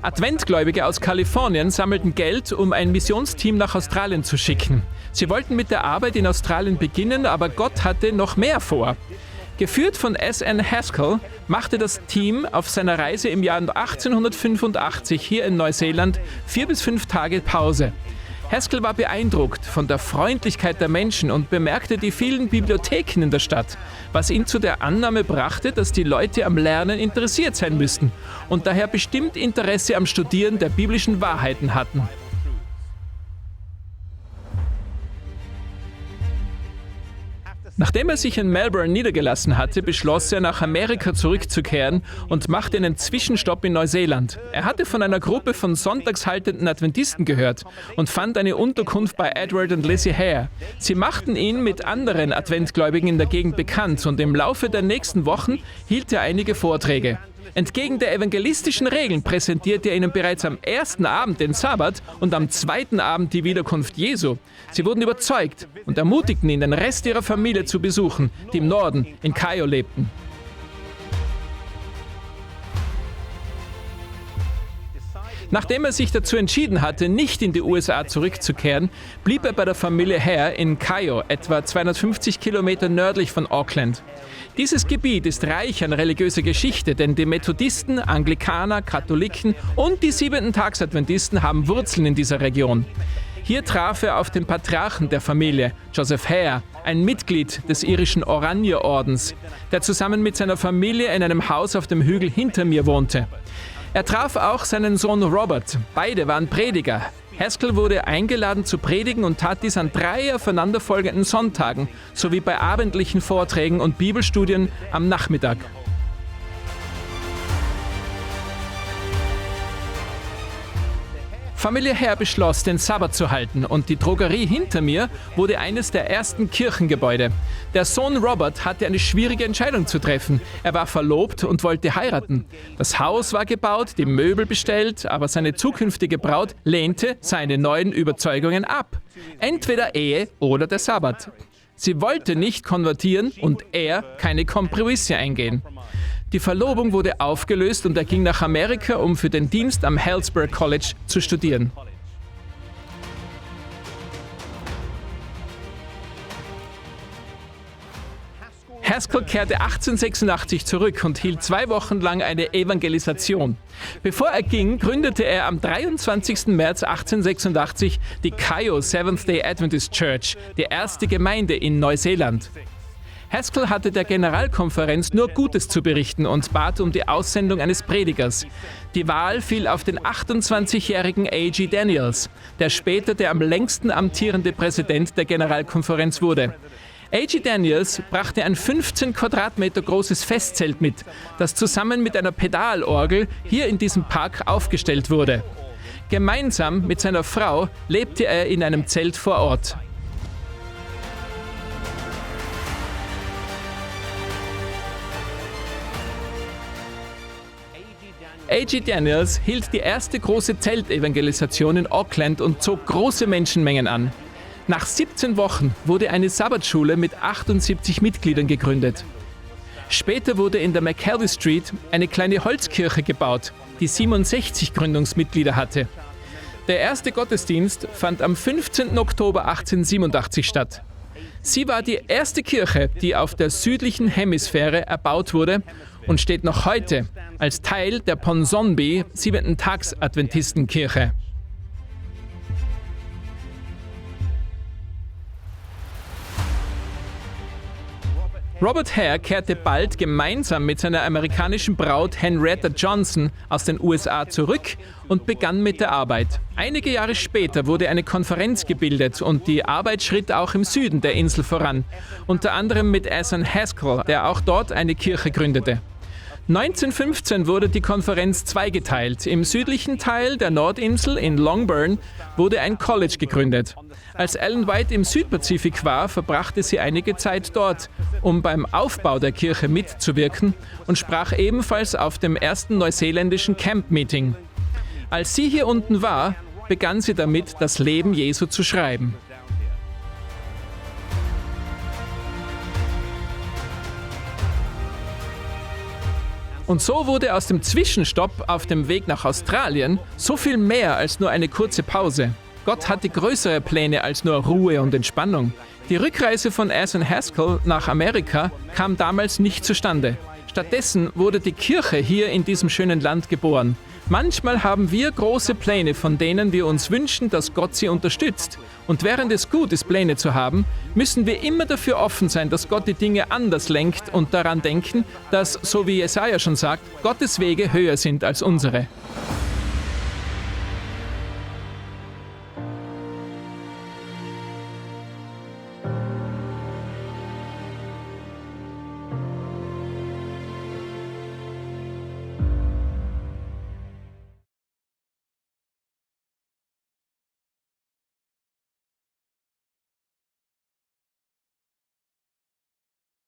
Adventgläubige aus Kalifornien sammelten Geld, um ein Missionsteam nach Australien zu schicken. Sie wollten mit der Arbeit in Australien beginnen, aber Gott hatte noch mehr vor. Geführt von S.N. Haskell machte das Team auf seiner Reise im Jahr 1885 hier in Neuseeland 4 bis 5 Tage Pause. Haskell war beeindruckt von der Freundlichkeit der Menschen und bemerkte die vielen Bibliotheken in der Stadt, was ihn zu der Annahme brachte, dass die Leute am Lernen interessiert sein müssten und daher bestimmt Interesse am Studieren der biblischen Wahrheiten hatten. Nachdem er sich in Melbourne niedergelassen hatte, beschloss er, nach Amerika zurückzukehren und machte einen Zwischenstopp in Neuseeland. Er hatte von einer Gruppe von sonntags haltenden Adventisten gehört und fand eine Unterkunft bei Edward und Lizzie Hare. Sie machten ihn mit anderen Adventgläubigen in der Gegend bekannt und im Laufe der nächsten Wochen hielt er einige Vorträge. Entgegen der evangelistischen Regeln präsentierte er ihnen bereits am ersten Abend den Sabbat und am zweiten Abend die Wiederkunft Jesu. Sie wurden überzeugt und ermutigten ihn, den Rest ihrer Familie zu besuchen, die im Norden in Cayo lebten. Nachdem er sich dazu entschieden hatte, nicht in die USA zurückzukehren, blieb er bei der Familie Hare in Cayo, etwa 250 Kilometer nördlich von Auckland. Dieses Gebiet ist reich an religiöser Geschichte, denn die Methodisten, Anglikaner, Katholiken und die Siebenten-Tags-Adventisten haben Wurzeln in dieser Region. Hier traf er auf den Patriarchen der Familie, Joseph Hare, ein Mitglied des irischen Oranje-Ordens, der zusammen mit seiner Familie in einem Haus auf dem Hügel hinter mir wohnte. Er traf auch seinen Sohn Robert. Beide waren Prediger. Haskell wurde eingeladen zu predigen und tat dies an 3 aufeinanderfolgenden Sonntagen sowie bei abendlichen Vorträgen und Bibelstudien am Nachmittag. Familie Hare beschloss, den Sabbat zu halten und die Drogerie hinter mir wurde eines der ersten Kirchengebäude. Der Sohn Robert hatte eine schwierige Entscheidung zu treffen. Er war verlobt und wollte heiraten. Das Haus war gebaut, die Möbel bestellt, aber seine zukünftige Braut lehnte seine neuen Überzeugungen ab. Entweder Ehe oder der Sabbat. Sie wollte nicht konvertieren und er keine Kompromisse eingehen. Die Verlobung wurde aufgelöst und er ging nach Amerika, um für den Dienst am Hillsborough College zu studieren. Haskell kehrte 1886 zurück und hielt 2 Wochen lang eine Evangelisation. Bevor er ging, gründete er am 23. März 1886 die Cayo Seventh-day Adventist Church, die erste Gemeinde in Neuseeland. Haskell hatte der Generalkonferenz nur Gutes zu berichten und bat um die Aussendung eines Predigers. Die Wahl fiel auf den 28-jährigen A.G. Daniels, der später der am längsten amtierende Präsident der Generalkonferenz wurde. A.G. Daniels brachte ein 15 Quadratmeter großes Festzelt mit, das zusammen mit einer Pedalorgel hier in diesem Park aufgestellt wurde. Gemeinsam mit seiner Frau lebte er in einem Zelt vor Ort. A.G. Daniels hielt die erste große Zeltevangelisation in Auckland und zog große Menschenmengen an. Nach 17 Wochen wurde eine Sabbatschule mit 78 Mitgliedern gegründet. Später wurde in der McKelvey Street eine kleine Holzkirche gebaut, die 67 Gründungsmitglieder hatte. Der erste Gottesdienst fand am 15. Oktober 1887 statt. Sie war die erste Kirche, die auf der südlichen Hemisphäre erbaut wurde und steht noch heute als Teil der Ponsonby Siebenten-Tags-Adventistenkirche. Robert Hare kehrte bald gemeinsam mit seiner amerikanischen Braut Henrietta Johnson aus den USA zurück und begann mit der Arbeit. Einige Jahre später wurde eine Konferenz gebildet und die Arbeit schritt auch im Süden der Insel voran, unter anderem mit S.N. Haskell, der auch dort eine Kirche gründete. 1915 wurde die Konferenz zweigeteilt. Im südlichen Teil der Nordinsel in Longburn wurde ein College gegründet. Als Ellen White im Südpazifik war, verbrachte sie einige Zeit dort, um beim Aufbau der Kirche mitzuwirken und sprach ebenfalls auf dem ersten neuseeländischen Camp-Meeting. Als sie hier unten war, begann sie damit, das Leben Jesu zu schreiben. Und so wurde aus dem Zwischenstopp auf dem Weg nach Australien so viel mehr als nur eine kurze Pause. Gott hatte größere Pläne als nur Ruhe und Entspannung. Die Rückreise von Asan Haskell nach Amerika kam damals nicht zustande. Stattdessen wurde die Kirche hier in diesem schönen Land geboren. Manchmal haben wir große Pläne, von denen wir uns wünschen, dass Gott sie unterstützt. Und während es gut ist, Pläne zu haben, müssen wir immer dafür offen sein, dass Gott die Dinge anders lenkt und daran denken, dass, so wie Jesaja schon sagt, Gottes Wege höher sind als unsere.